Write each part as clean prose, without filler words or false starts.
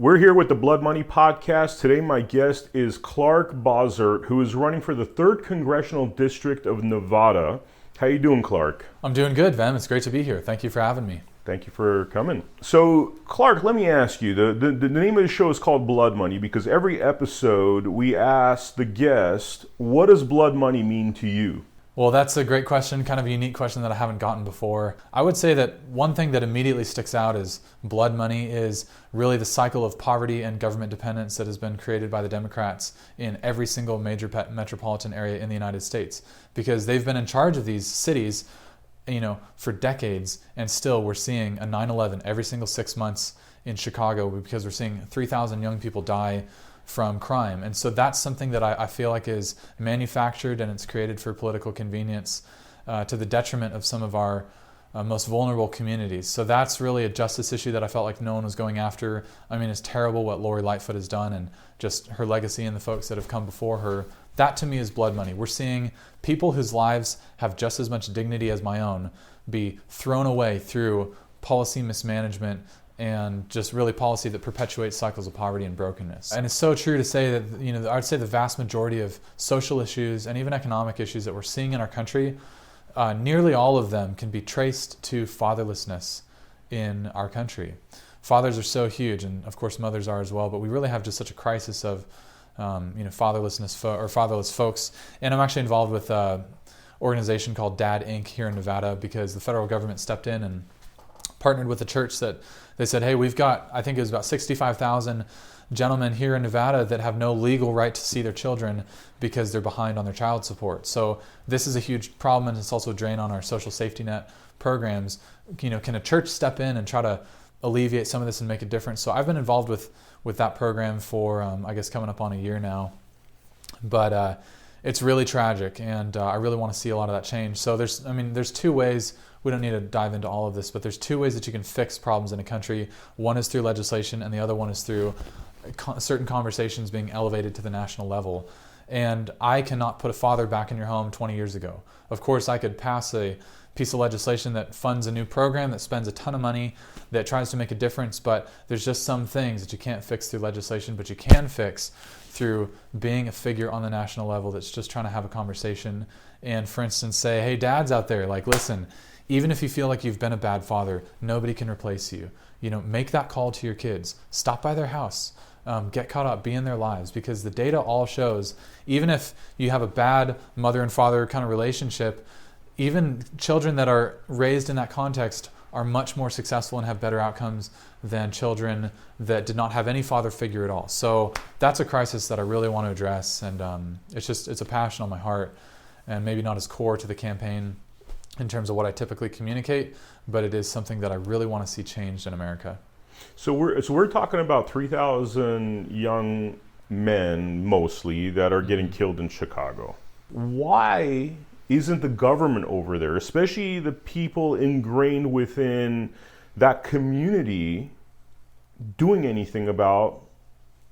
We're here with the Blood Money Podcast. Today my guest is Clark Bossert, who is running for the 3rd Congressional District of Nevada. How you doing, Clark? I'm doing good, Vem. It's great to be here. Thank you for having me. Thank you for coming. So, Clark, let me ask you, the name of the show is called Blood Money because every episode we ask the guest, what does blood money mean to you? Well, that's a great question, kind of a unique question that I haven't gotten before. I would say that one thing that immediately sticks out is blood money is really the cycle of poverty and government dependence that has been created by the Democrats in every single major metropolitan area in the United States, because they've been in charge of these cities, for decades, and still we're seeing a 9/11 every single 6 months in Chicago because we're seeing 3,000 young people die from crime. And so that's something that I feel like is manufactured and it's created for political convenience to the detriment of some of our most vulnerable communities. So that's really a justice issue that I felt like no one was going after. I mean, it's terrible what Lori Lightfoot has done and just her legacy and the folks that have come before her. That to me is blood money. We're seeing people whose lives have just as much dignity as my own be thrown away through policy mismanagement and just really policy that perpetuates cycles of poverty and brokenness. And it's so true to say that, I'd say the vast majority of social issues and even economic issues that we're seeing in our country, nearly all of them can be traced to fatherlessness in our country. Fathers are so huge, and of course mothers are as well, but we really have just such a crisis of fatherlessness or fatherless folks. And I'm actually involved with an organization called Dad Inc. here in Nevada because the federal government stepped in and partnered with the church that they said, hey, we've got, I think it was about 65,000 gentlemen here in Nevada that have no legal right to see their children because they're behind on their child support. So this is a huge problem, and it's also a drain on our social safety net programs. Can a church step in and try to alleviate some of this and make a difference? So I've been involved with that program for, I guess, coming up on a year now. But it's really tragic, and I really want to see a lot of that change. So there's two ways. We don't need to dive into all of this, but there's two ways that you can fix problems in a country. One is through legislation, and the other one is through certain conversations being elevated to the national level. And I cannot put a father back in your home 20 years ago. Of course, I could pass a piece of legislation that funds a new program that spends a ton of money, that tries to make a difference, but there's just some things that you can't fix through legislation, but you can fix through being a figure on the national level that's just trying to have a conversation. And for instance, say, hey, dads out there, listen, even if you feel like you've been a bad father, nobody can replace you. Make that call to your kids. Stop by their house. Get caught up, be in their lives, because the data all shows, even if you have a bad mother and father kind of relationship, even children that are raised in that context are much more successful and have better outcomes than children that did not have any father figure at all. So that's a crisis that I really want to address, and it's a passion on my heart, and maybe not as core to the campaign in terms of what I typically communicate, but it is something that I really want to see changed in America. So we're talking about 3,000 young men mostly that are getting killed in Chicago. Why isn't the government over there, especially the people ingrained within that community, doing anything about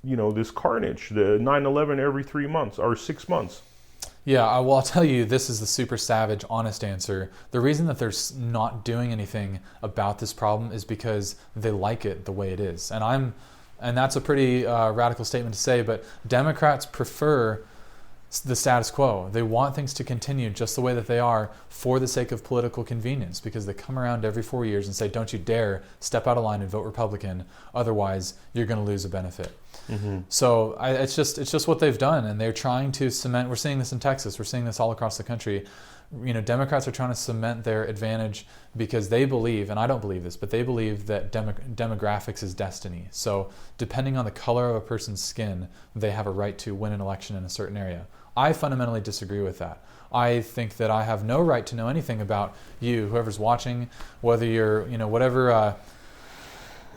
this carnage, the 9/11 every 3 months or 6 months? Yeah, well, I'll tell you, this is the super savage, honest answer. The reason that they're not doing anything about this problem is because they like it the way it is. And that's a pretty radical statement to say, but Democrats prefer the status quo. They want things to continue just the way that they are for the sake of political convenience, because they come around every 4 years and say, don't you dare step out of line and vote Republican, otherwise you're going to lose a benefit. Mm-hmm. So it's just what they've done, and they're trying to cement. We're seeing this in Texas. We're seeing this all across the country. Democrats are trying to cement their advantage because they believe, and I don't believe this, but they believe that demographics is destiny. So depending on the color of a person's skin, they have a right to win an election in a certain area. I fundamentally disagree with that. I think that I have no right to know anything about you, whoever's watching, whether you're, whatever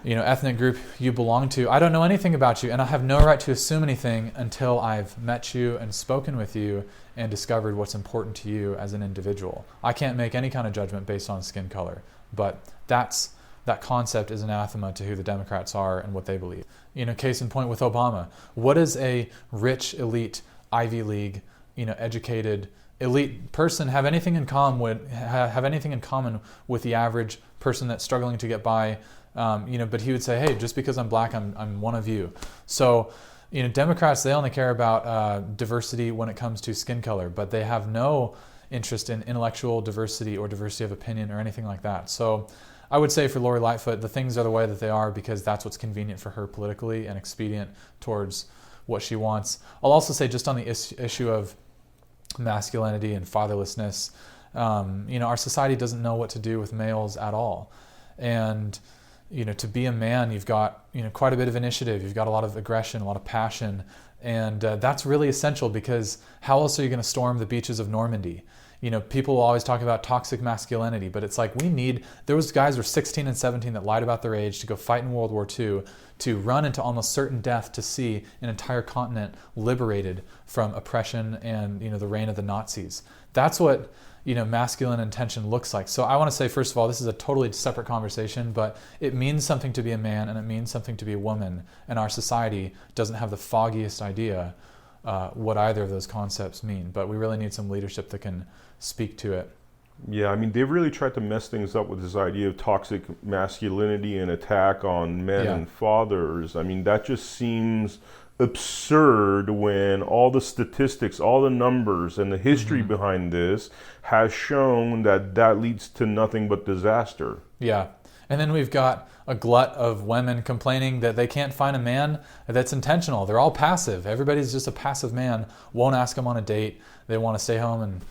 ethnic group you belong to. I don't know anything about you, and I have no right to assume anything until I've met you and spoken with you and discovered what's important to you as an individual. I can't make any kind of judgment based on skin color, but that concept is anathema to who the Democrats are and what they believe. Case in point with Obama. What does a rich, elite, Ivy League, educated, elite person have anything in common with the average person that's struggling to get by But he would say, hey, just because I'm black, I'm one of you. So, Democrats, they only care about diversity when it comes to skin color, but they have no interest in intellectual diversity or diversity of opinion or anything like that. So I would say for Lori Lightfoot, the things are the way that they are because that's what's convenient for her politically and expedient towards what she wants. I'll also say just on the issue of masculinity and fatherlessness, our society doesn't know what to do with males at all. And to be a man, you've got quite a bit of initiative, you've got a lot of aggression, a lot of passion, and that's really essential because how else are you going to storm the beaches of Normandy? People always talk about toxic masculinity, but it's like those guys were 16 and 17 that lied about their age to go fight in World War II, to run into almost certain death to see an entire continent liberated from oppression and the reign of the Nazis. That's what masculine intention looks like. So I want to say, first of all, this is a totally separate conversation, but it means something to be a man and it means something to be a woman. And our society doesn't have the foggiest idea what either of those concepts mean. But we really need some leadership that can speak to it. Yeah, they've really tried to mess things up with this idea of toxic masculinity and attack on men and fathers. That just seems absurd when all the statistics, all the numbers, and the history behind this has shown that leads to nothing but disaster. Yeah. And then we've got a glut of women complaining that they can't find a man that's intentional. They're all passive. Everybody's just a passive man. Won't ask them on a date. They want to stay home and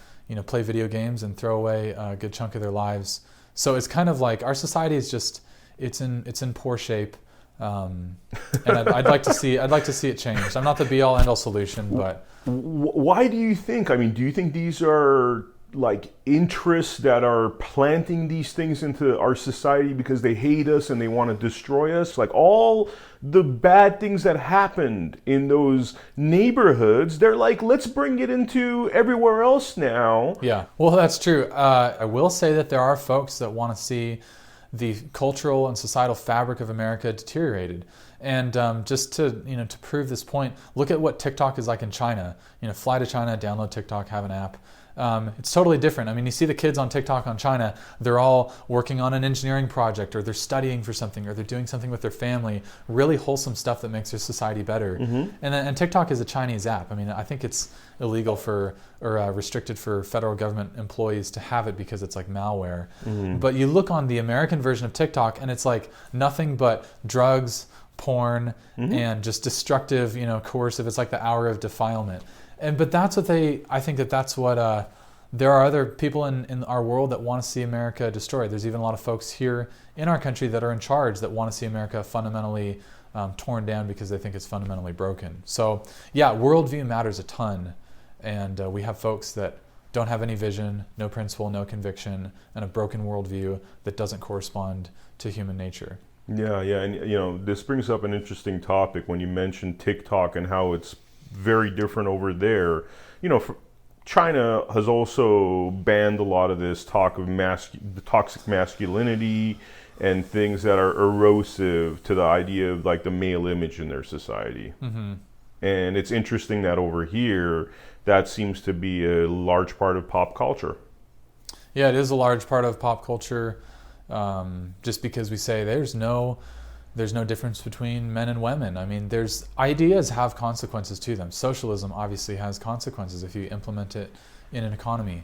play video games and throw away a good chunk of their lives. So it's kind of like our society is just it's in poor shape. And I'd like to see it changed. I'm not the be all end all solution, but why do you think? Do you think these are like interests that are planting these things into our society because they hate us and they want to destroy us? Like all the bad things that happened in those neighborhoods, they're like, let's bring it into everywhere else now. Yeah, well, that's true. I will say that there are folks that want to see the cultural and societal fabric of America deteriorated. And just to prove this point, look at what TikTok is like in China. Fly to China, download TikTok, have an app. It's totally different. You see the kids on TikTok on China, they're all working on an engineering project, or they're studying for something, or they're doing something with their family, really wholesome stuff that makes their society better. And TikTok is a Chinese app. I think it's illegal or restricted for federal government employees to have it because it's like malware. But you look on the American version of TikTok and it's like nothing but drugs, porn, and just destructive, coercive. It's like the hour of defilement. But that's what I think that's what, there are other people in our world that want to see America destroyed. There's even a lot of folks here in our country that are in charge that want to see America fundamentally torn down because they think it's fundamentally broken. So yeah, worldview matters a ton. And we have folks that don't have any vision, no principle, no conviction, and a broken worldview that doesn't correspond to human nature. Yeah, and this brings up an interesting topic when you mention TikTok and how it's very different over there. China has also banned a lot of this talk of toxic masculinity and things that are erosive to the idea of like the male image in their society. And it's interesting that over here, that seems to be a large part of pop culture. Yeah, it is a large part of pop culture. Just because we say there's no difference between men and women. There's ideas have consequences to them. Socialism obviously has consequences if you implement it in an economy.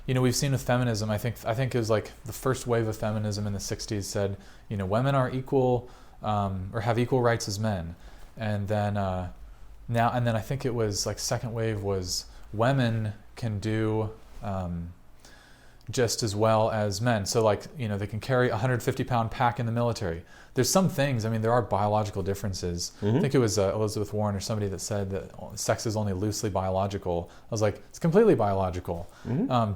We've seen with feminism, I think it was like the first wave of feminism in the 60s said, women are equal or have equal rights as men. And then I think it was like second wave was women can do just as well as men. So they can carry a 150-pound pack in the military. There's some things, there are biological differences. I think it was Elizabeth Warren or somebody that said that sex is only loosely biological. I was like, it's completely biological.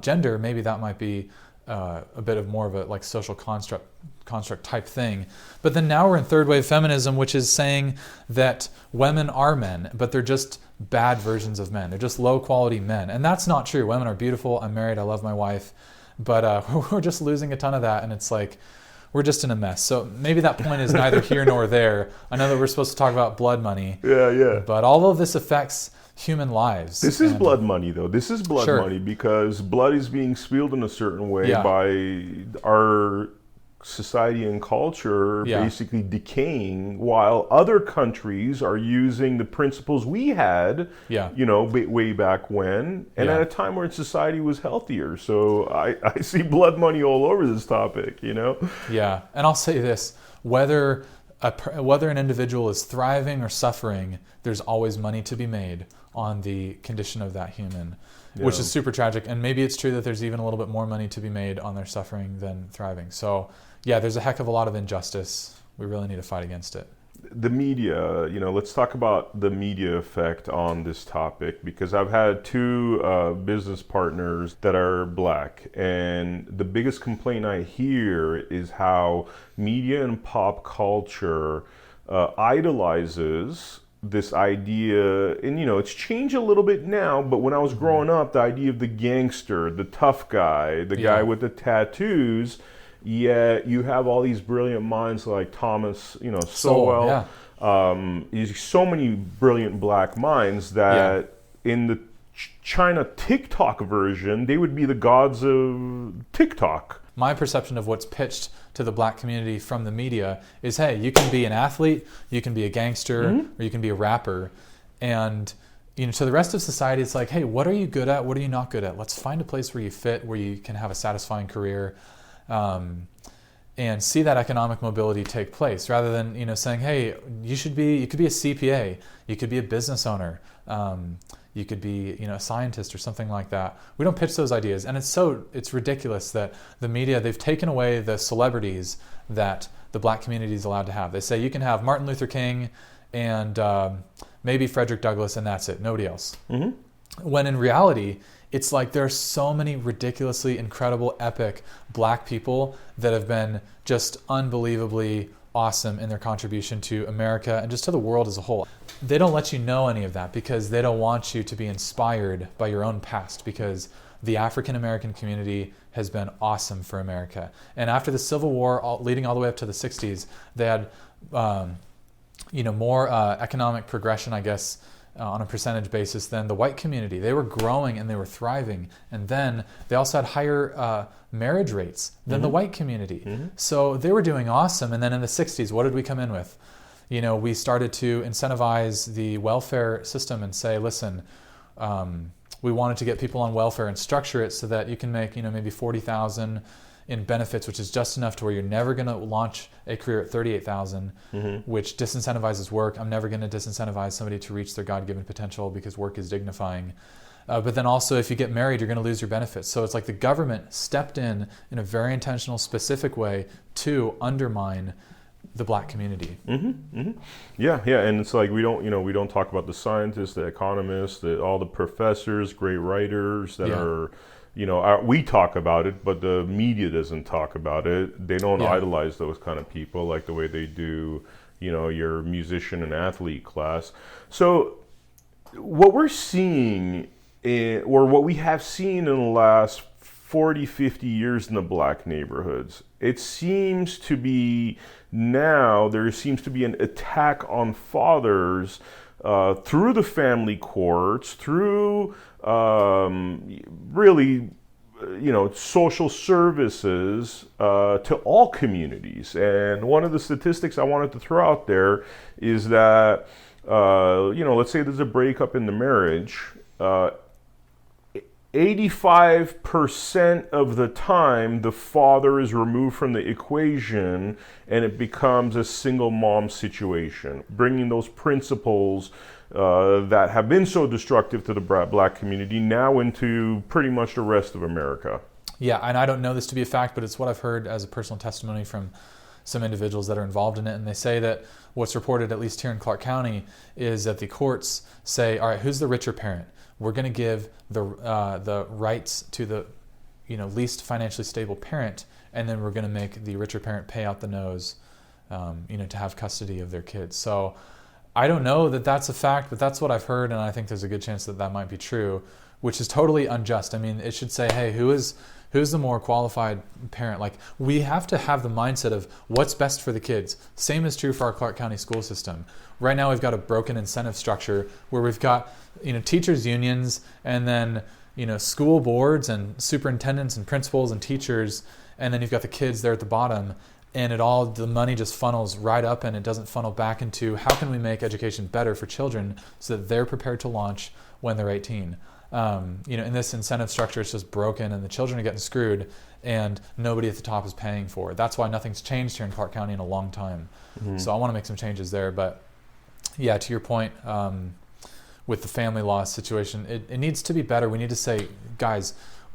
Gender, maybe that might be a bit of more of a like social construct type thing. But then now we're in third wave feminism, which is saying that women are men, but they're just bad versions of men. They're just low quality men. And that's not true. Women are beautiful. I'm married. I love my wife. But we're just losing a ton of that. And it's like, we're just in a mess. So maybe that point is neither here nor there. I know that we're supposed to talk about blood money. Yeah. But all of this affects human lives. This is blood money, though. This is blood money because blood is being spilled in a certain way by our society and culture Yeah. basically decaying, while other countries are using the principles we had, Yeah. way back when, and Yeah. at a time where society was healthier. So I see blood money all over this topic, Yeah, and I'll say this: whether an individual is thriving or suffering, there's always money to be made on the condition of that human, which Yeah. is super tragic. And maybe it's true that there's even a little bit more money to be made on their suffering than thriving. So, yeah, there's a heck of a lot of injustice. We really need to fight against it. The media, let's talk about the media effect on this topic, because I've had two business partners that are black, and the biggest complaint I hear is how media and pop culture idolizes this idea, and it's changed a little bit now, but when I was growing up, the idea of the gangster, the tough guy, the guy with the tattoos. Yet you have all these brilliant minds like Thomas, Sowell. Yeah. So many brilliant black minds that in the China TikTok version, they would be the gods of TikTok. My perception of what's pitched to the black community from the media is, hey, you can be an athlete, you can be a gangster, or you can be a rapper. And to the rest of society, it's like, hey, what are you good at? What are you not good at? Let's find a place where you fit, where you can have a satisfying career. And see that economic mobility take place, rather than saying, hey, you could be a CPA, you could be a business owner, you could be a scientist or something like that. We don't pitch those ideas, and it's ridiculous that the media, they've taken away the celebrities that the black community is allowed to have. They say you can have Martin Luther King and maybe Frederick Douglass, and that's it, nobody else. When in reality, it's like there are so many ridiculously incredible, epic black people that have been just unbelievably awesome in their contribution to America and just to the world as a whole. They don't let you know any of that because they don't want you to be inspired by your own past, because the African American community has been awesome for America. And after the Civil War, leading all the way up to the 60s, they had more economic progression, I guess, on a percentage basis than the white community. They were growing and they were thriving. And then they also had higher marriage rates than the white community. So they were doing awesome. And then in the 60s, what did we come in with? We started to incentivize the welfare system and say, listen, we wanted to get people on welfare and structure it so that you can make, maybe $40,000 in benefits, which is just enough to where you're never going to launch a career at $38,000, which disincentivizes work. I'm never going to disincentivize somebody to reach their God-given potential because work is dignifying. But then also, if you get married, you're going to lose your benefits. So it's like the government stepped in a very intentional, specific way to undermine the black community. Yeah, and it's like we don't talk about the scientists, the economists, all the professors, great writers that are. We talk about it, but the media doesn't talk about it. They don't idolize those kind of people like the way they do, your musician and athlete class. So what we're seeing, or what we have seen in the last 40, 50 years in the black neighborhoods, it seems to be now there seems to be an attack on fathers through the family courts, through really, social services to all communities. And one of the statistics I wanted to throw out there is that, let's say there's a breakup in the marriage, 85% of the time the father is removed from the equation and it becomes a single mom situation, bringing those principles that have been so destructive to the black community now into pretty much the rest of America. Yeah, and I don't know this to be a fact, but it's what I've heard as a personal testimony from some individuals that are involved in it. And they say that what's reported, at least here in Clark County, is that the courts say, all right, who's the richer parent? We're going to give the rights to the least financially stable parent, and then we're going to make the richer parent pay out the nose, to have custody of their kids. So I don't know that that's a fact, but that's what I've heard, and I think there's a good chance that that might be true, which is totally unjust. I mean, it should say, hey, who's the more qualified parent? Like, we have to have the mindset of what's best for the kids. Same is true for our Clark County school system. Right now, we've got a broken incentive structure where we've got teachers unions and then school boards and superintendents and principals and teachers, and then you've got the kids there at the bottom, and the money just funnels right up, and it doesn't funnel back into how can we make education better for children so that they're prepared to launch when they're 18. In this incentive structure, it's just broken, and the children are getting screwed, and nobody at the top is paying for it. That's why nothing's changed here in Clark County in a long time. So I want to make some changes there. But yeah, to your point, with the family law situation, it needs to be better. We need to say, guys,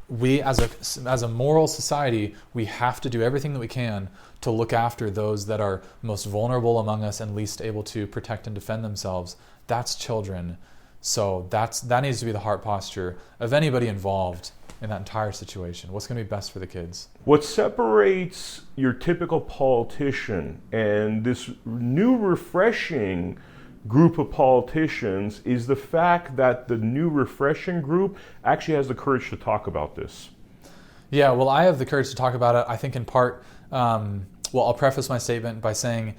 we as a moral society, we have to do everything that we can to look after those that are most vulnerable among us and least able to protect and defend themselves. That's children. So that needs to be the heart posture of anybody involved in that entire situation. What's going to be best for the kids? What separates your typical politician and this new refreshing group of politicians is the fact that the new refreshing group actually has the courage to talk about this. Yeah, well, I have the courage to talk about it, I think in part, I'll preface my statement by saying,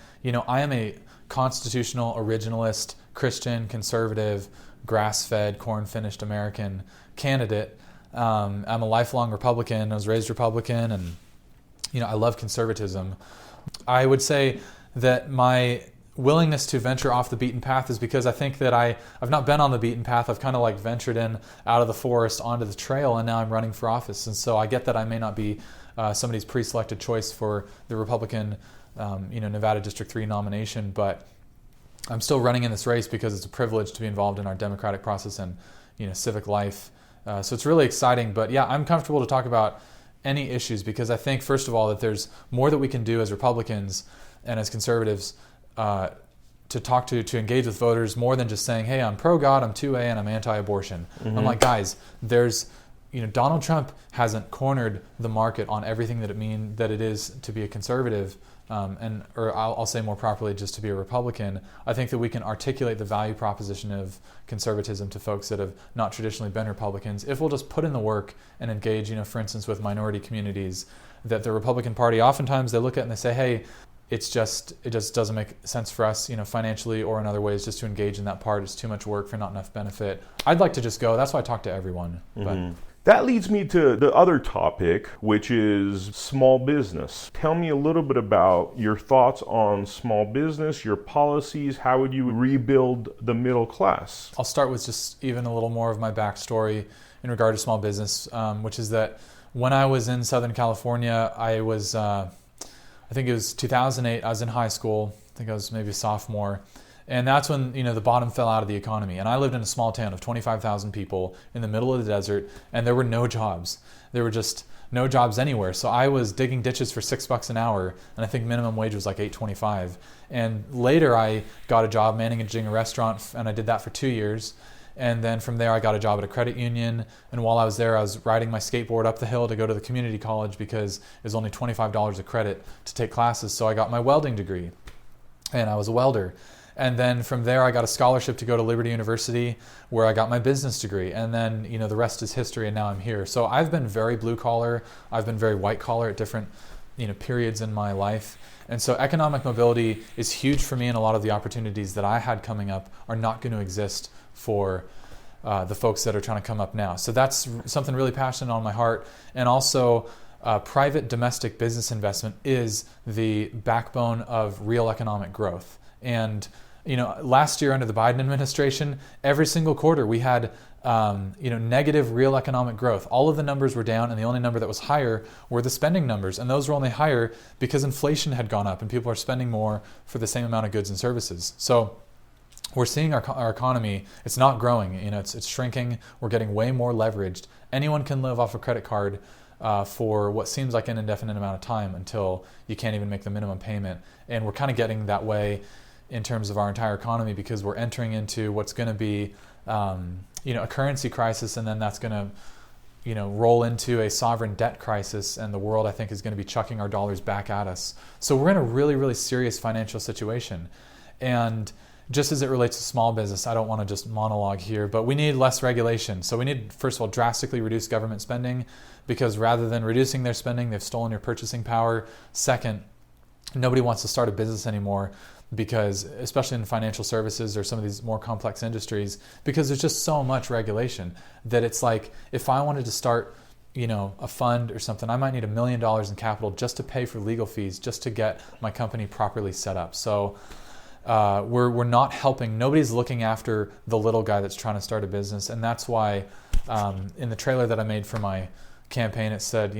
I am a constitutional, originalist, Christian, conservative, grass-fed, corn-finished American candidate. I'm a lifelong Republican. I was raised Republican, and I love conservatism. I would say that my willingness to venture off the beaten path is because I think that I've not been on the beaten path. I've kind of like ventured in out of the forest onto the trail, and now I'm running for office. And so I get that I may not be somebody's pre-selected choice for the Republican, Nevada District 3 nomination, but I'm still running in this race because it's a privilege to be involved in our democratic process and civic life. So it's really exciting. But yeah, I'm comfortable to talk about any issues because I think, first of all, that there's more that we can do as Republicans and as conservatives to talk to engage with voters, more than just saying, hey, I'm pro-God, I'm 2A, and I'm anti-abortion. I'm like, guys, Donald Trump hasn't cornered the market on everything that it is to be a conservative, or I'll say more properly, just to be a Republican. I think that we can articulate the value proposition of conservatism to folks that have not traditionally been Republicans if we'll just put in the work and engage, for instance, with minority communities that the Republican Party, oftentimes they look at and they say, hey, it just doesn't make sense for us, financially or in other ways, just to engage in that part. It's too much work for not enough benefit. I'd like to just go. That's why I talk to everyone. But that leads me to the other topic, which is small business. Tell me a little bit about your thoughts on small business, your policies. How would you rebuild the middle class? I'll start with just even a little more of my backstory in regard to small business, which is that when I was in Southern California, I think it was 2008, I was in high school. I think I was maybe a sophomore. And that's when, the bottom fell out of the economy. And I lived in a small town of 25,000 people in the middle of the desert, and there were no jobs. There were just no jobs anywhere. So I was digging ditches for $6 an hour, and I think minimum wage was like $8.25. And later I got a job managing a restaurant, and I did that for 2 years. And then from there, I got a job at a credit union. And while I was there, I was riding my skateboard up the hill to go to the community college because it was only $25 a credit to take classes. So I got my welding degree, and I was a welder. And then from there, I got a scholarship to go to Liberty University, where I got my business degree. And then, the rest is history, and now I'm here. So I've been very blue collar. I've been very white collar at different, periods in my life. And so economic mobility is huge for me, and a lot of the opportunities that I had coming up are not going to exist for the folks that are trying to come up now. So that's something really passionate on my heart. And also, private domestic business investment is the backbone of real economic growth. And last year under the Biden administration, every single quarter we had negative real economic growth. All of the numbers were down, and the only number that was higher were the spending numbers. And those were only higher because inflation had gone up and people are spending more for the same amount of goods and services. So we're seeing our economy, it's not growing, it's shrinking. We're getting way more leveraged. Anyone can live off a credit card for what seems like an indefinite amount of time until you can't even make the minimum payment. And we're kind of getting that way in terms of our entire economy because we're entering into what's going to be a currency crisis, and then that's going to roll into a sovereign debt crisis, and the world, I think, is going to be chucking our dollars back at us. So we're in a really, really serious financial situation. And just as it relates to small business, I don't want to just monologue here, but we need less regulation. So we need, first of all, drastically reduce government spending, because rather than reducing their spending, they've stolen your purchasing power. Second, nobody wants to start a business anymore because, especially in financial services or some of these more complex industries, because there's just so much regulation that it's like, if I wanted to start a fund or something, I might need $1 million in capital just to pay for legal fees, just to get my company properly set up. So we're not helping. Nobody's looking after the little guy that's trying to start a business, and that's why in the trailer that I made for my campaign, it said,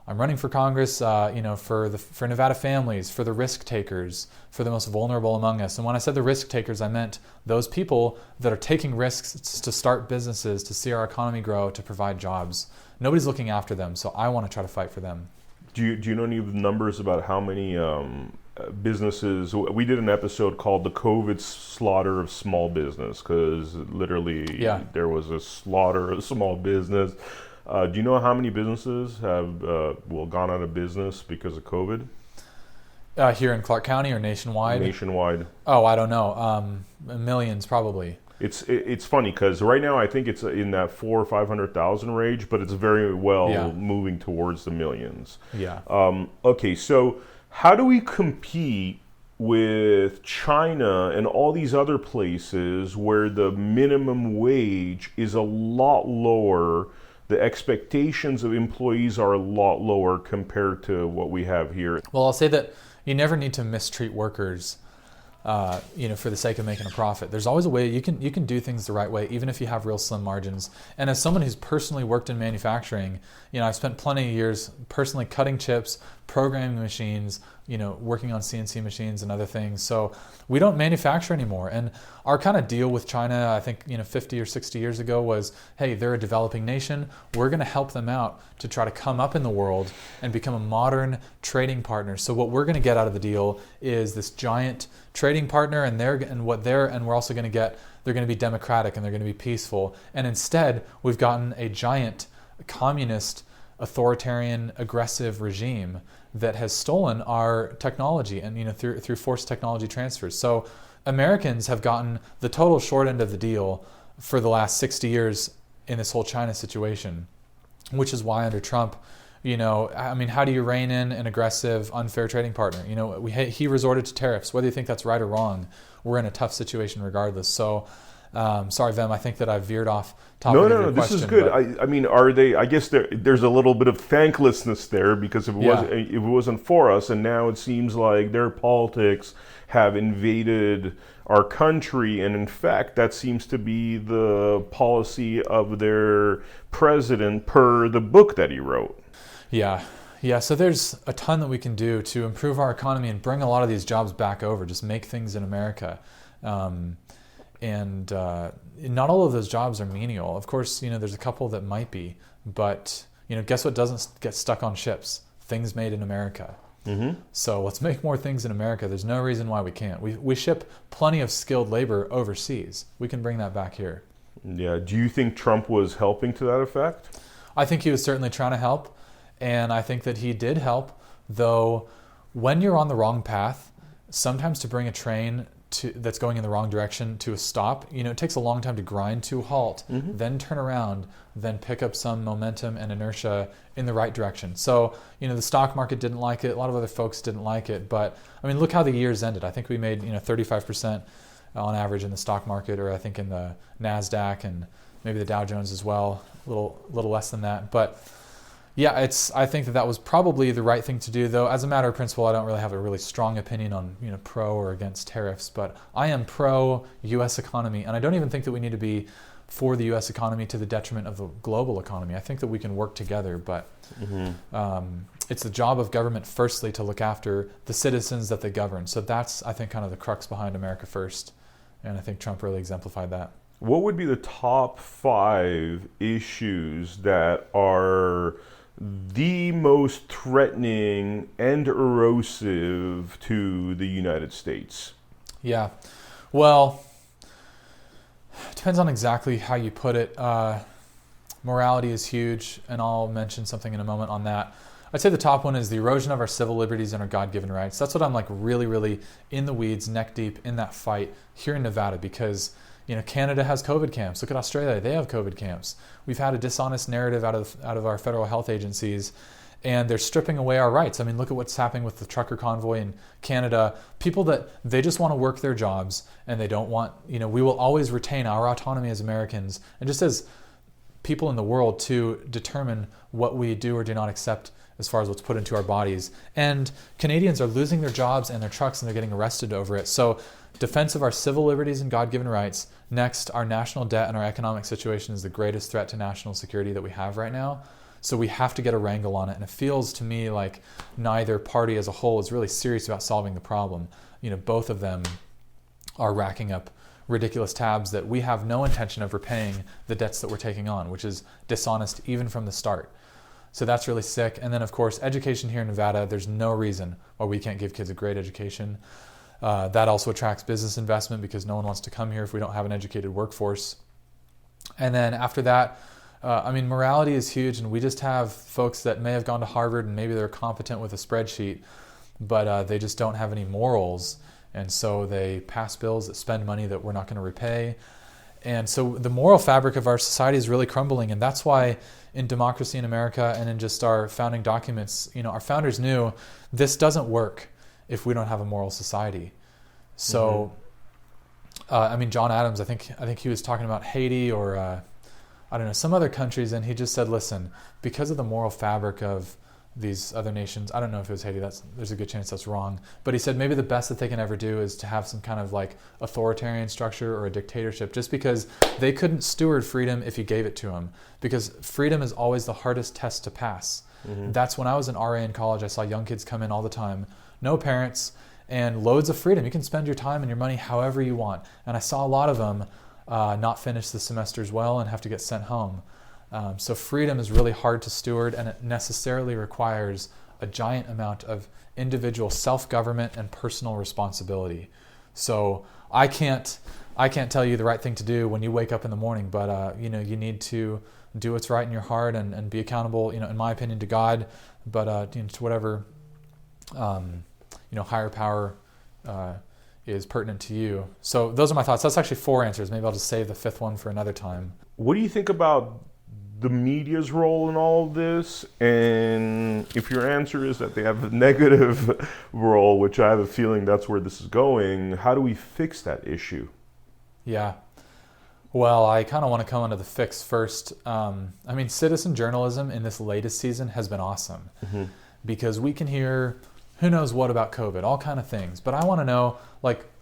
I'm running for Congress, for Nevada families, for the risk takers, for the most vulnerable among us. And when I said the risk takers, I meant those people that are taking risks to start businesses, to see our economy grow, to provide jobs. Nobody's looking after them, so I want to try to fight for them. Do you know any numbers about how many businesses? We did an episode called "The COVID Slaughter of Small Business" because literally there was a slaughter of small business. Do you know how many businesses have gone out of business because of COVID? Here in Clark County or nationwide? Nationwide. Oh, I don't know. Millions probably. It's funny because right now I think it's in that 400,000 or 500,000 range, but it's very well moving towards the millions. Yeah. Okay, so how do we compete with China and all these other places where the minimum wage is a lot lower? The expectations of employees are a lot lower compared to what we have here. Well, I'll say that you never need to mistreat workers, for the sake of making a profit. There's always a way you can do things the right way, even if you have real slim margins. And as someone who's personally worked in manufacturing, I've spent plenty of years personally cutting chips, programming machines, working on CNC machines and other things. So we don't manufacture anymore. And our kind of deal with China, I think, 50 or 60 years ago was, hey, they're a developing nation. We're going to help them out to try to come up in the world and become a modern trading partner. So what we're going to get out of the deal is this giant trading partner, and we're also going to get, they're going to be democratic and they're going to be peaceful. And instead, we've gotten a giant communist, authoritarian, aggressive regime that has stolen our technology and through forced technology transfers. So Americans have gotten the total short end of the deal for the last 60 years in this whole China situation, which is why under Trump, how do you rein in an aggressive, unfair trading partner? He resorted to tariffs. Whether you think that's right or wrong, we're in a tough situation regardless. So, sorry, Vem, I think that I veered off topic of your question. This is good. Are they? I guess there's a little bit of thanklessness there because if it wasn't for us, and now it seems like their politics have invaded our country, and in fact, that seems to be the policy of their president per the book that he wrote. Yeah. So there's a ton that we can do to improve our economy and bring a lot of these jobs back over. Just make things in America. And not all of those jobs are menial. Of course, there's a couple that might be, but guess what doesn't get stuck on ships? Things made in America. Mm-hmm. So let's make more things in America. There's no reason why we can't. We ship plenty of skilled labor overseas. We can bring that back here. Yeah. Do you think Trump was helping to that effect? I think he was certainly trying to help, and I think that he did help, though when you're on the wrong path, sometimes to bring a train that's going in the wrong direction to a stop, it takes a long time to grind to a halt, then turn around, then pick up some momentum and inertia in the right direction. So, the stock market didn't like it. A lot of other folks didn't like it. But, look how the years ended. I think we made, 35% on average in the stock market, or I think in the NASDAQ and maybe the Dow Jones as well, a little less than that. But yeah, I think that was probably the right thing to do, though. As a matter of principle, I don't really have a really strong opinion on, pro or against tariffs, but I am pro U.S. economy, and I don't even think that we need to be for the U.S. economy to the detriment of the global economy. I think that we can work together, but it's the job of government, firstly, to look after the citizens that they govern. So that's, I think, kind of the crux behind America First, and I think Trump really exemplified that. What would be the top 5 issues that are the most threatening and erosive to the United States? Yeah, well, it depends on exactly how you put it. Morality is huge, and I'll mention something in a moment on that. I'd say the top one is the erosion of our civil liberties and our God-given rights. That's what I'm really, really in the weeds, neck deep in that fight here in Nevada, because Canada has COVID camps. Look at Australia; they have COVID camps. We've had a dishonest narrative out of our federal health agencies, and they're stripping away our rights. Look at what's happening with the trucker convoy in Canada. People that they just want to work their jobs, and they don't want. We will always retain our autonomy as Americans, and just as people in the world to determine what we do or do not accept as far as what's put into our bodies. And Canadians are losing their jobs and their trucks, and they're getting arrested over it. So defense of our civil liberties and God-given rights. Next, our national debt and our economic situation is the greatest threat to national security that we have right now. So we have to get a wrangle on it. And it feels to me like neither party as a whole is really serious about solving the problem. Both of them are racking up ridiculous tabs that we have no intention of repaying the debts that we're taking on, which is dishonest even from the start. So that's really sick. And then, of course, education here in Nevada, there's no reason why we can't give kids a great education. That also attracts business investment because no one wants to come here if we don't have an educated workforce. And then after that, morality is huge, and we just have folks that may have gone to Harvard and maybe they're competent with a spreadsheet, but they just don't have any morals. And so they pass bills that spend money that we're not going to repay. And so the moral fabric of our society is really crumbling. And that's why in Democracy in America and in just our founding documents, our founders knew this doesn't work if we don't have a moral society. So, John Adams, I think he was talking about Haiti or, some other countries. And he just said, listen, because of the moral fabric of these other nations, I don't know if it was Haiti, there's a good chance that's wrong, but he said maybe the best that they can ever do is to have some kind of like authoritarian structure or a dictatorship, just because they couldn't steward freedom if you gave it to them, because freedom is always the hardest test to pass. That's when I was an RA in college, I saw young kids come in all the time, no parents, and loads of freedom. You can spend your time and your money however you want, and I saw a lot of them not finish the semesters well and have to get sent home. So freedom is really hard to steward, and it necessarily requires a giant amount of individual self-government and personal responsibility. So I can't tell you the right thing to do when you wake up in the morning, but you need to do what's right in your heart and be accountable, in my opinion, to God, but to whatever higher power is pertinent to you. So those are my thoughts. That's actually 4 answers. Maybe I'll just save the 5th one for another time. What do you think about the media's role in all of this? And if your answer is that they have a negative role, which I have a feeling that's where this is going, how do we fix that issue? Yeah. Well, I kind of want to come onto the fix first. Citizen journalism in this latest season has been awesome because we can hear who knows what about COVID, all kind of things. But I want to know,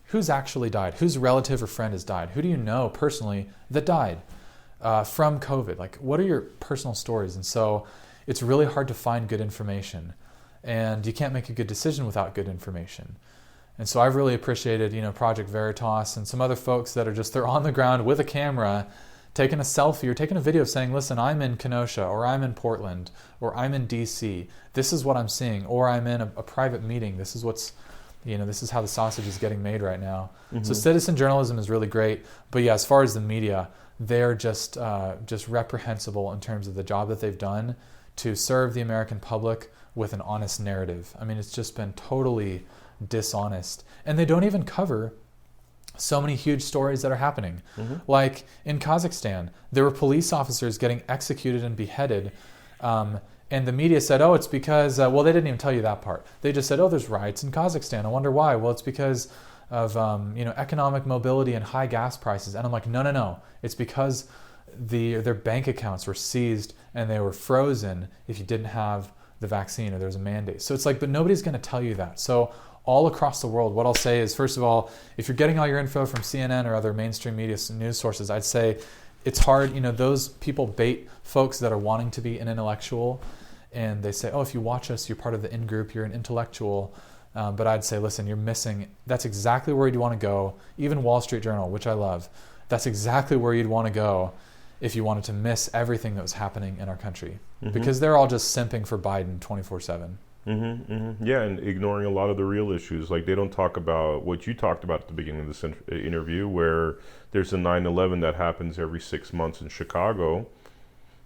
who's actually died? Whose relative or friend has died? Who do you know personally that died from COVID? What are your personal stories? And so it's really hard to find good information. And you can't make a good decision without good information. And so I've really appreciated, Project Veritas and some other folks that are they're on the ground with a camera, taking a selfie or taking a video saying, listen, I'm in Kenosha, or I'm in Portland, or I'm in DC. This is what I'm seeing. Or I'm in a private meeting. This is what's, this is how the sausage is getting made right now. So citizen journalism is really great. But yeah, as far as the media, they're just reprehensible in terms of the job that they've done to serve the American public with an honest narrative. It's just been totally dishonest. And they don't even cover so many huge stories that are happening. Like in Kazakhstan, there were police officers getting executed and beheaded. And the media said, oh, it's because, they didn't even tell you that part. They just said, oh, there's riots in Kazakhstan. I wonder why. Well, it's because of economic mobility and high gas prices. And I'm like, no. It's because their bank accounts were seized and they were frozen if you didn't have the vaccine or there's a mandate. So it's but nobody's going to tell you that. So all across the world, what I'll say is, first of all, if you're getting all your info from CNN or other mainstream media news sources, I'd say it's hard. Those people bait folks that are wanting to be an intellectual, and they say, oh, if you watch us, you're part of the in-group, you're an intellectual. But I'd say, listen, you're missing. That's exactly where you'd want to go. Even Wall Street Journal, which I love, that's exactly where you'd want to go if you wanted to miss everything that was happening in our country. Because they're all just simping for Biden 24/7. Yeah, and ignoring a lot of the real issues. They don't talk about what you talked about at the beginning of this interview, where there's a 9/11 that happens every 6 months in Chicago.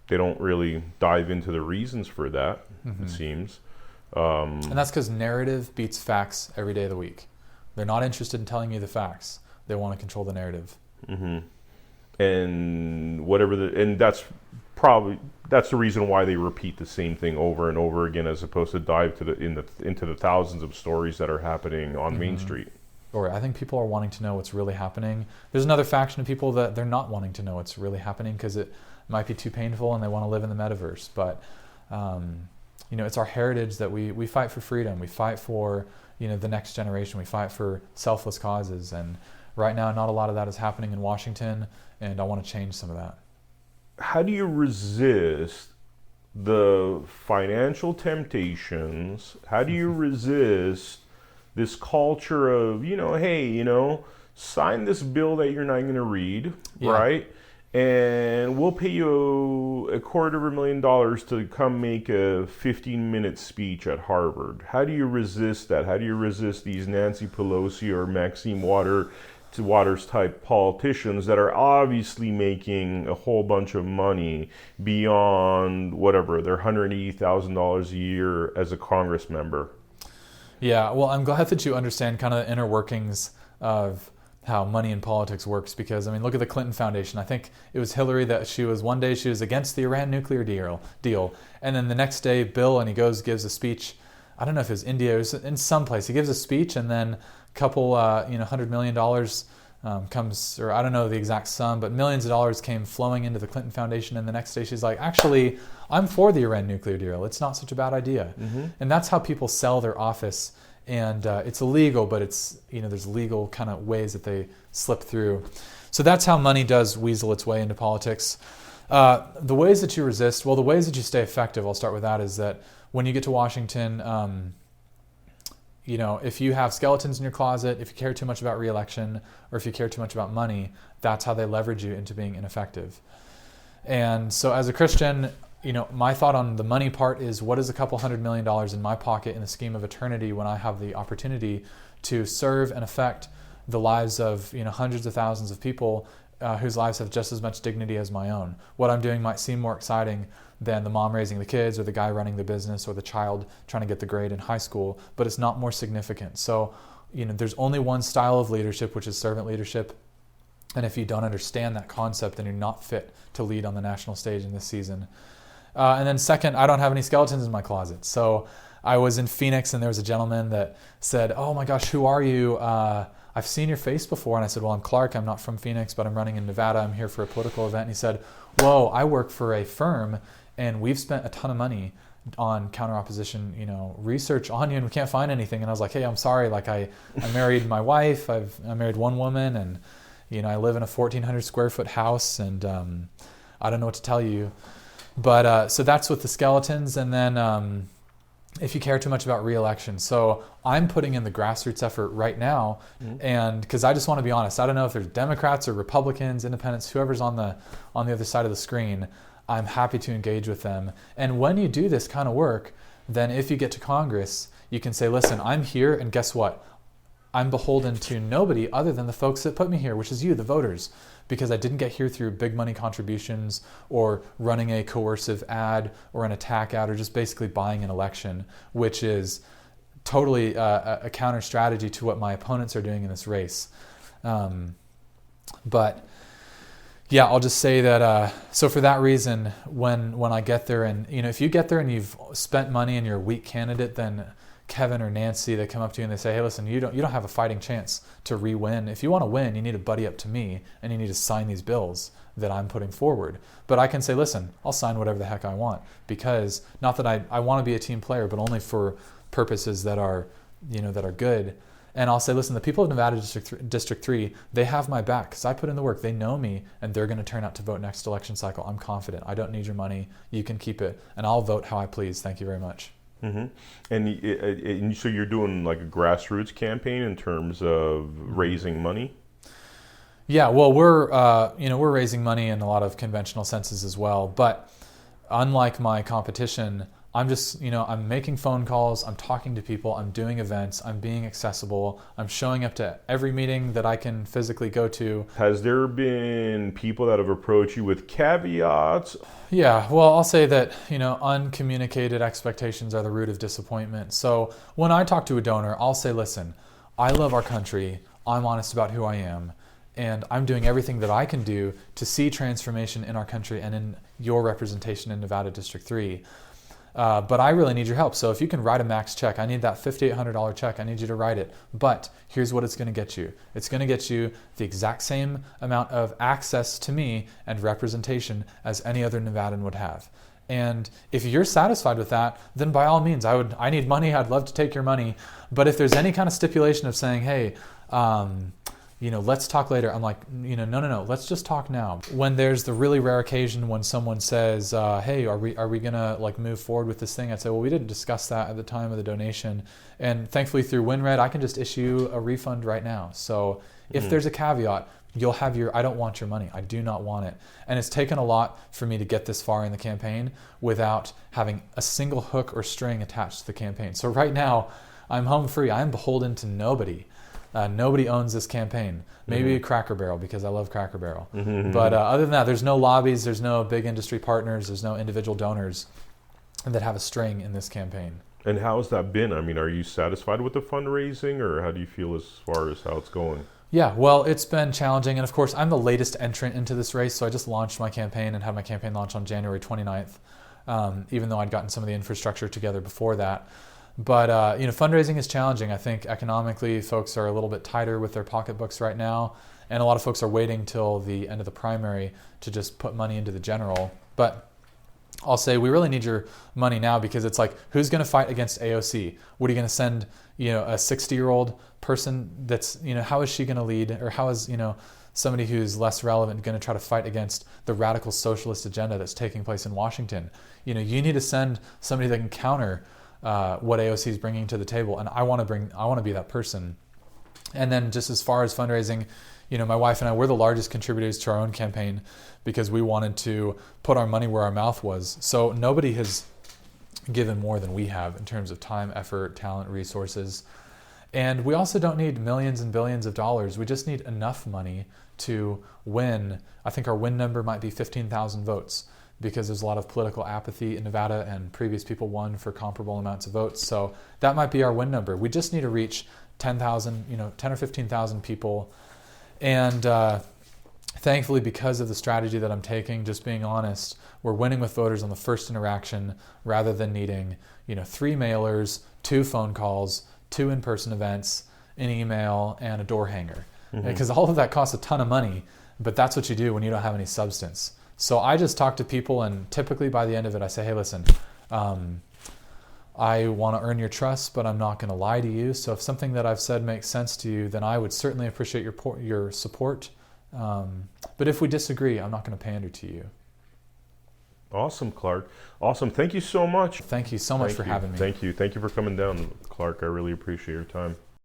They don't really dive into the reasons for that, it seems. And that's because narrative beats facts every day of the week. They're not interested in telling you the facts. They want to control the narrative. And that's the reason why they repeat the same thing over and over again, as opposed to dive into the thousands of stories that are happening on Main Street. Or I think people are wanting to know what's really happening. There's another faction of people that they're not wanting to know what's really happening because might be too painful and they want to live in the metaverse. But, it's our heritage that we fight for freedom. We fight for, the next generation. We fight for selfless causes. And right now, not a lot of that is happening in Washington, and I want to change some of that. How do you resist the financial temptations? How do you resist this culture of, hey, sign this bill that you're not going to read, right? And we'll pay you $250,000 to come make a 15-minute speech at Harvard. How do you resist that? How do you resist these Nancy Pelosi or Maxine Waters type politicians that are obviously making a whole bunch of money beyond whatever, their $180,000 a year as a Congress member? Yeah, well, I'm glad that you understand kind of the inner workings of how money in politics works, because look at the Clinton Foundation. I think it was Hillary that one day she was against the Iran nuclear deal, and then the next day Bill, and he gives a speech. I don't know if it was India, it was in some place. He gives a speech, and then a couple $100 million comes, or I don't know the exact sum, but millions of dollars came flowing into the Clinton Foundation, and the next day she's like, actually, I'm for the Iran nuclear deal. It's not such a bad idea. Mm-hmm. And that's how people sell their office. And it's illegal, but it's, there's legal kind of ways that they slip through. So that's how money does weasel its way into politics. The ways that you resist, the ways that you stay effective, I'll start with that, is that when you get to Washington, if you have skeletons in your closet, if you care too much about re-election, or if you care too much about money, that's how they leverage you into being ineffective. And so as a Christian, my thought on the money part is, what is $200 million in my pocket in the scheme of eternity when I have the opportunity to serve and affect the lives of hundreds of thousands of people whose lives have just as much dignity as my own? What I'm doing might seem more exciting than the mom raising the kids, or the guy running the business, or the child trying to get the grade in high school, but it's not more significant. So, there's only one style of leadership, which is servant leadership. And if you don't understand that concept, then you're not fit to lead on the national stage in this season. And then second, I don't have any skeletons in my closet. So I was in Phoenix, and there was a gentleman that said, "Oh my gosh, who are you? I've seen your face before." And I said, "Well, I'm Clark. I'm not from Phoenix, but I'm running in Nevada. I'm here for a political event." And he said, "Whoa, I work for a firm, and we've spent a ton of money on counter-opposition, research on you, and we can't find anything." And I was like, "Hey, I'm sorry. I married my wife. I married one woman, and I live in a 1,400 square foot house, and I don't know what to tell you." But so that's with the skeletons. And then if you care too much about re-election. So I'm putting in the grassroots effort right now. Mm-hmm. And because I just want to be honest, I don't know if there's Democrats or Republicans, independents, whoever's on the other side of the screen, I'm happy to engage with them. And when you do this kind of work, then if you get to Congress, you can say, listen, I'm here, and guess what? I'm beholden to nobody other than the folks that put me here, which is you, the voters, because I didn't get here through big money contributions or running a coercive ad or an attack ad or just basically buying an election, which is totally a counter strategy to what my opponents are doing in this race. But yeah, I'll just say that, so for that reason, when I get there, and if you get there and you've spent money and you're a weak candidate, then Kevin or Nancy, they come up to you and they say, "Hey, listen, you don't have a fighting chance to re-win. If you want to win, you need to buddy up to me, and you need to sign these bills that I'm putting forward." But I can say, listen, I'll sign whatever the heck I want, because not that I want to be a team player, but only for purposes that are good. And I'll say, listen, the people of Nevada District 3, they have my back because I put in the work. They know me, and they're going to turn out to vote next election cycle. I'm confident. I don't need your money. You can keep it, and I'll vote how I please. Thank you very much. Mm-hmm. And so you're doing like a grassroots campaign in terms of raising money? Yeah, well, we're raising money in a lot of conventional senses as well. But unlike my competition, I'm just, I'm making phone calls, I'm talking to people, I'm doing events, I'm being accessible, I'm showing up to every meeting that I can physically go to. Has there been people that have approached you with caveats? Yeah, well, I'll say that, uncommunicated expectations are the root of disappointment. So when I talk to a donor, I'll say, listen, I love our country, I'm honest about who I am, and I'm doing everything that I can do to see transformation in our country and in your representation in Nevada District 3. But I really need your help. So if you can write a max check, I need that $5,800 check. I need you to write it. But here's what it's going to get you. It's going to get you the exact same amount of access to me and representation as any other Nevadan would have. And if you're satisfied with that, then by all means, I need money. I'd love to take your money. But if there's any kind of stipulation of saying, hey, let's talk later. I'm like, no, let's just talk now. When there's the really rare occasion when someone says, hey, are we gonna like move forward with this thing? I'd say, well, we didn't discuss that at the time of the donation. And thankfully through WinRed, I can just issue a refund right now. So if there's a caveat, you'll have I don't want your money. I do not want it. And it's taken a lot for me to get this far in the campaign without having a single hook or string attached to the campaign. So right now, I'm home free. I am beholden to nobody. Nobody owns this campaign. Maybe Cracker Barrel, because I love Cracker Barrel. But other than that, there's no lobbies, there's no big industry partners, there's no individual donors that have a string in this campaign. And how's that been? I mean, are you satisfied with the fundraising, or how do you feel as far as how it's going? Yeah, well, it's been challenging. And of course, I'm the latest entrant into this race. So I just launched my campaign and had my campaign launch on January 29th, even though I'd gotten some of the infrastructure together before that. But fundraising is challenging. I think economically, folks are a little bit tighter with their pocketbooks right now, and a lot of folks are waiting till the end of the primary to just put money into the general. But I'll say we really need your money now, because it's like, who's going to fight against AOC? What are you going to send? A 60-year-old person that's how is she going to lead, or how is somebody who's less relevant going to try to fight against the radical socialist agenda that's taking place in Washington? You need to send somebody that can counter what AOC is bringing to the table, and I want to be that person. And then just as far as fundraising, my wife and I, we're the largest contributors to our own campaign because we wanted to put our money where our mouth was. So nobody has given more than we have in terms of time, effort, talent, resources. And we also don't need millions and billions of dollars. We just need enough money to win. I think our win number might be 15,000 votes, because there's a lot of political apathy in Nevada, and previous people won for comparable amounts of votes. So that might be our win number. We just need to reach 10,000, 10 or 15,000 people. And thankfully, because of the strategy that I'm taking, just being honest, we're winning with voters on the first interaction rather than needing, 3 mailers, 2 phone calls, 2 in-person events, an email, and a door hanger. Because all of that costs a ton of money, but that's what you do when you don't have any substance. So I just talk to people, and typically by the end of it, I say, hey, listen, I want to earn your trust, but I'm not going to lie to you. So if something that I've said makes sense to you, then I would certainly appreciate your support. But if we disagree, I'm not going to pander to you. Awesome, Clark. Awesome. Thank you so much. Thank you so much for having me. Thank you. Thank you for coming down, Clark. I really appreciate your time.